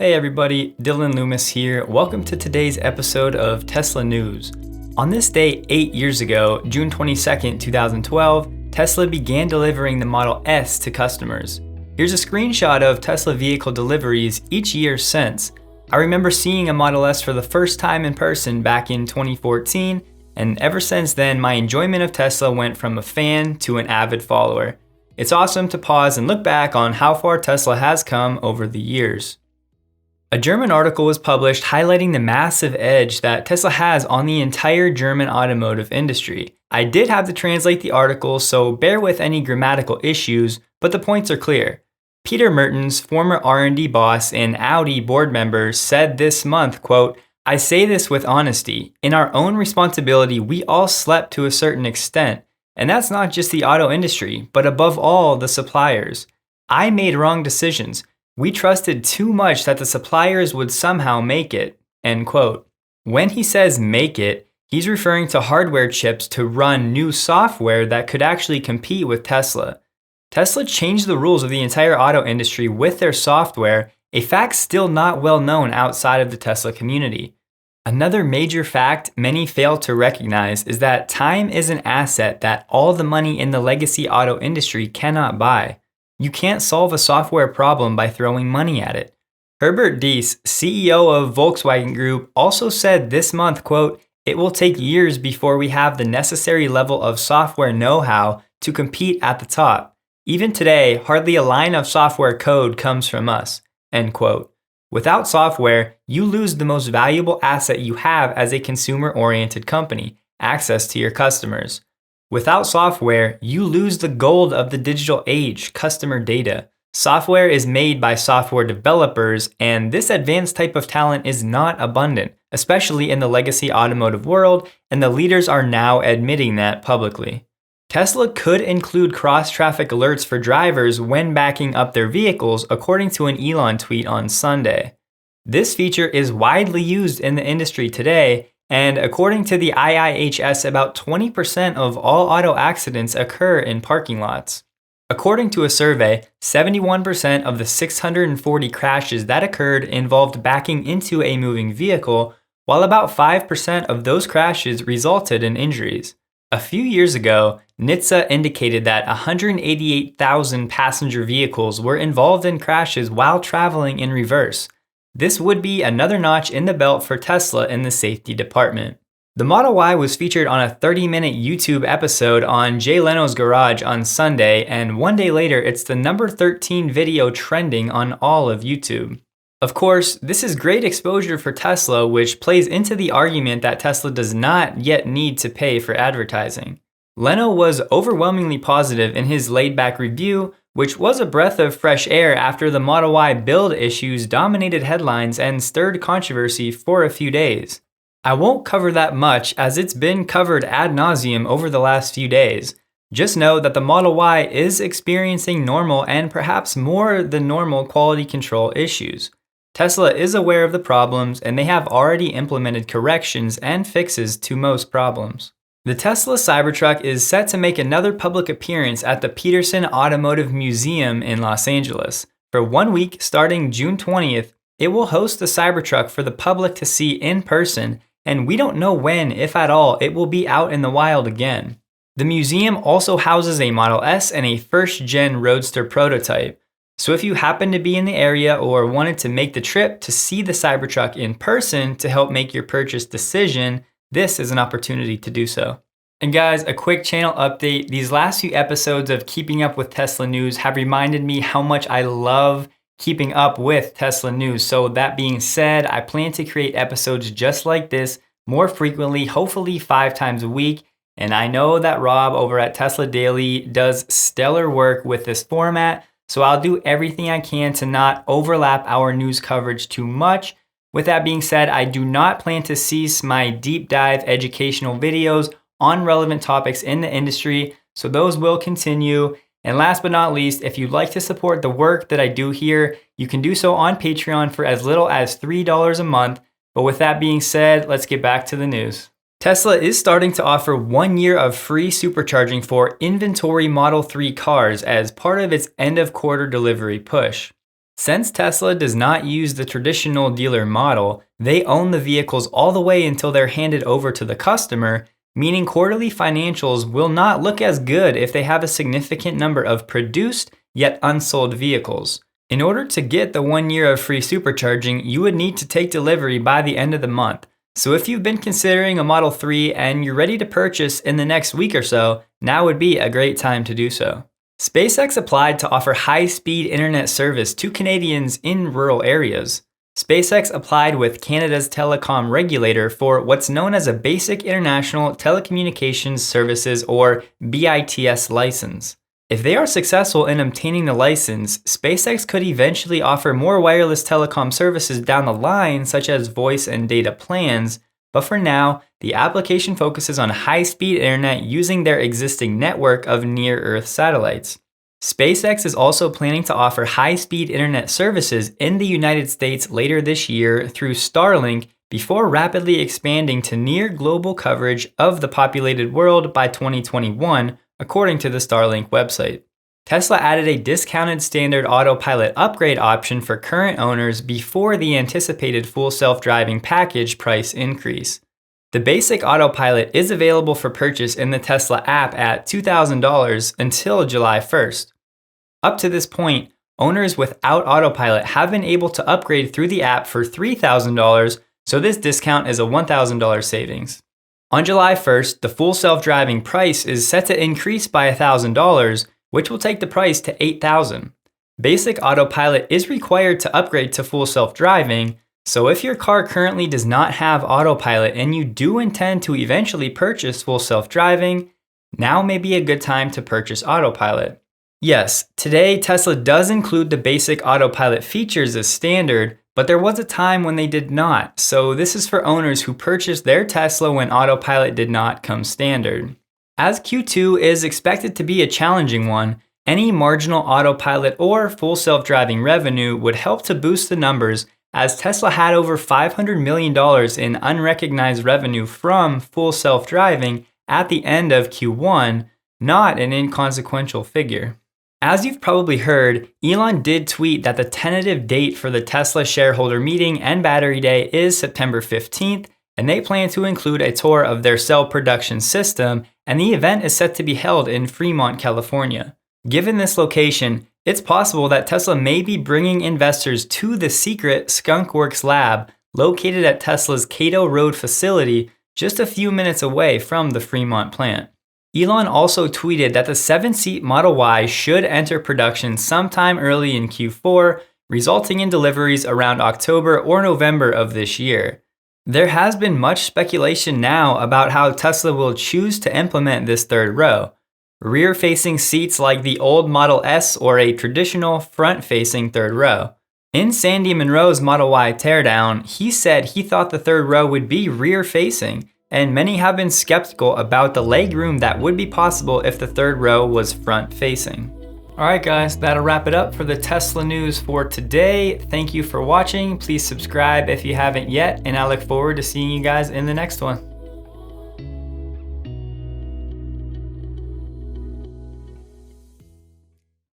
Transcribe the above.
Hey everybody, Dylan Loomis here. Welcome to today's episode of Tesla News. On this day 8 years ago, June 22nd, 2012, Tesla began delivering the Model S to customers. Here's a screenshot of Tesla vehicle deliveries each year since. I remember seeing a Model S for the first time in person back in 2014, and ever since then, my enjoyment of Tesla went from a fan to an avid follower. It's awesome to pause and look back on how far Tesla has come over the years. A German article was published highlighting the massive edge that Tesla has on the entire German automotive industry. I did have to translate the article, so bear with any grammatical issues, but the points are clear. Peter Mertens, former R&D boss and Audi board member, said this month, quote, "I say this with honesty. In our own responsibility, we all slept to a certain extent. And that's not just the auto industry, but above all, the suppliers. I made wrong decisions. We trusted too much that the suppliers would somehow make it," end quote. When he says make it, he's referring to hardware chips to run new software that could actually compete with Tesla. Tesla changed the rules of the entire auto industry with their software, a fact still not well known outside of the Tesla community. Another major fact many fail to recognize is that time is an asset that all the money in the legacy auto industry cannot buy. You can't solve a software problem by throwing money at it. Herbert Diess, CEO of Volkswagen Group, also said this month, quote, "It will take years before we have the necessary level of software know-how to compete at the top. Even today, hardly a line of software code comes from us," end quote. Without software, you lose the most valuable asset you have as a consumer-oriented company, access to your customers. Without software, you lose the gold of the digital age, customer data. Software is made by software developers, and this advanced type of talent is not abundant, especially in the legacy automotive world, and the leaders are now admitting that publicly. Tesla could include cross-traffic alerts for drivers when backing up their vehicles, according to an Elon tweet on Sunday. This feature is widely used in the industry today, and according to the IIHS, about 20% of all auto accidents occur in parking lots. According to a survey, 71% of the 640 crashes that occurred involved backing into a moving vehicle, while about 5% of those crashes resulted in injuries. A few years ago, NHTSA indicated that 188,000 passenger vehicles were involved in crashes while traveling in reverse. This would be another notch in the belt for Tesla in the safety department. The Model Y was featured on a 30-minute YouTube episode on Jay Leno's Garage on Sunday, and one day later, it's the number 13 video trending on all of YouTube. Of course, this is great exposure for Tesla, which plays into the argument that Tesla does not yet need to pay for advertising. Leno was overwhelmingly positive in his laid-back review, which was a breath of fresh air after the Model Y build issues dominated headlines and stirred controversy for a few days. I won't cover that much as it's been covered ad nauseum over the last few days. Just know that the Model Y is experiencing normal and perhaps more than normal quality control issues. Tesla is aware of the problems, and they have already implemented corrections and fixes to most problems. The Tesla Cybertruck is set to make another public appearance at the Peterson Automotive Museum in Los Angeles. For 1 week, starting June 20th, it will host the Cybertruck for the public to see in person, and we don't know when, if at all, it will be out in the wild again. The museum also houses a Model S and a first-gen Roadster prototype. So if you happen to be in the area or wanted to make the trip to see the Cybertruck in person to help make your purchase decision, this is an opportunity to do so. And guys, a quick channel update. These last few episodes of Keeping Up with Tesla News have reminded me how much I love keeping up with Tesla news. So that being said, I plan to create episodes just like this more frequently, hopefully 5 times a week. And I know that Rob over at Tesla Daily does stellar work with this format. So I'll do everything I can to not overlap our news coverage too much. With that being said, I do not plan to cease my deep dive educational videos on relevant topics in the industry, so those will continue. And last but not least, if you'd like to support the work that I do here, you can do so on Patreon for as little as $3 a month. But with that being said, let's get back to the news. Tesla is starting to offer 1 year of free supercharging for inventory Model 3 cars as part of its end of quarter delivery push. Since Tesla does not use the traditional dealer model, they own the vehicles all the way until they're handed over to the customer, meaning quarterly financials will not look as good if they have a significant number of produced yet unsold vehicles. In order to get the 1 year of free supercharging, you would need to take delivery by the end of the month. So if you've been considering a Model 3 and you're ready to purchase in the next week or so, now would be a great time to do so. SpaceX applied to offer high-speed internet service to Canadians in rural areas. SpaceX applied with Canada's telecom regulator for what's known as a Basic International Telecommunications Services or BITS license. If they are successful in obtaining the license, SpaceX could eventually offer more wireless telecom services down the line, such as voice and data plans, but for now, the application focuses on high-speed internet using their existing network of near-Earth satellites. SpaceX is also planning to offer high-speed internet services in the United States later this year through Starlink before rapidly expanding to near global coverage of the populated world by 2021, according to the Starlink website. Tesla added a discounted standard autopilot upgrade option for current owners before the anticipated full self-driving package price increase. The basic autopilot is available for purchase in the Tesla app at $2,000 until July 1st. Up to this point, owners without autopilot have been able to upgrade through the app for $3,000, so this discount is a $1,000 savings. On July 1st, the full self-driving price is set to increase by $1,000, which will take the price to $8,000. Basic autopilot is required to upgrade to full self-driving, so if your car currently does not have autopilot and you do intend to eventually purchase full self-driving, now may be a good time to purchase autopilot. Yes, today Tesla does include the basic autopilot features as standard, but there was a time when they did not, so this is for owners who purchased their Tesla when autopilot did not come standard. As Q2 is expected to be a challenging one, any marginal autopilot or full self-driving revenue would help to boost the numbers, as Tesla had over $500 million in unrecognized revenue from full self-driving at the end of Q1, not an inconsequential figure. As you've probably heard, Elon did tweet that the tentative date for the Tesla shareholder meeting and battery day is September 15th, and they plan to include a tour of their cell production system, and the event is set to be held in Fremont, California. Given this location, it's possible that Tesla may be bringing investors to the secret Skunkworks lab located at Tesla's Cato Road facility just a few minutes away from the Fremont plant. Elon also tweeted that the 7-seat Model Y should enter production sometime early in Q4, resulting in deliveries around October or November of this year. There has been much speculation now about how Tesla will choose to implement this third row. Rear-facing seats like the old Model S or a traditional front-facing third row. In Sandy Munro's Model Y teardown, he said he thought the third row would be rear-facing, and many have been skeptical about the legroom that would be possible if the third row was front-facing. Alright guys, that'll wrap it up for the Tesla news for today. Thank you for watching. Please subscribe if you haven't yet, and I look forward to seeing you guys in the next one.